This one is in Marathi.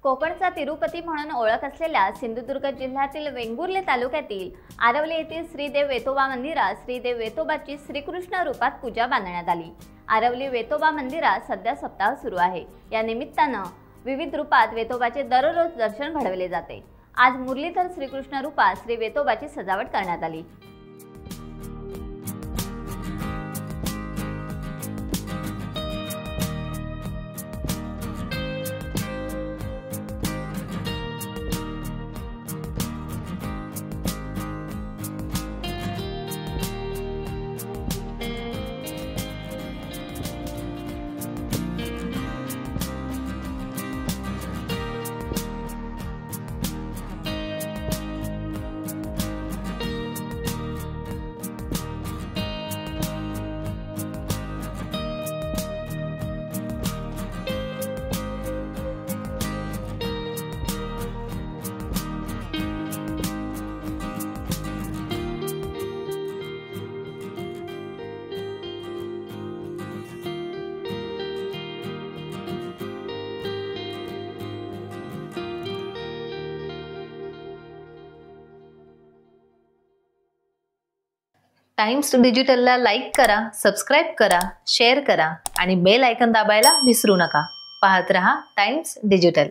कोकणचा तिरुपती म्हणून ओळख असलेल्या सिंधुदुर्ग जिल्ह्यातील वेंगुर्ले तालुक्यातील आरवली येथील श्रीदेव वेतोबा मंदिरात श्रीदेव वेतोबाची श्रीकृष्ण रूपात पूजा बांधण्यात आली। आरवली वेतोबा मंदिरात सध्या सप्ताह सुरू आहे। या निमित्तानं विविध रूपात वेतोबाचे दररोज दर्शन घडवले जाते। आज मुरलीधर श्रीकृष्ण रूपात श्री वेतोबाची सजावट करण्यात आली। टाइम्स डिजिटलला लाईक करा, सबस्क्राइब करा, शेअर करा आणि बेल आयकॉन दाबायला विसरू नका। पाहत रहा टाइम्स डिजिटल।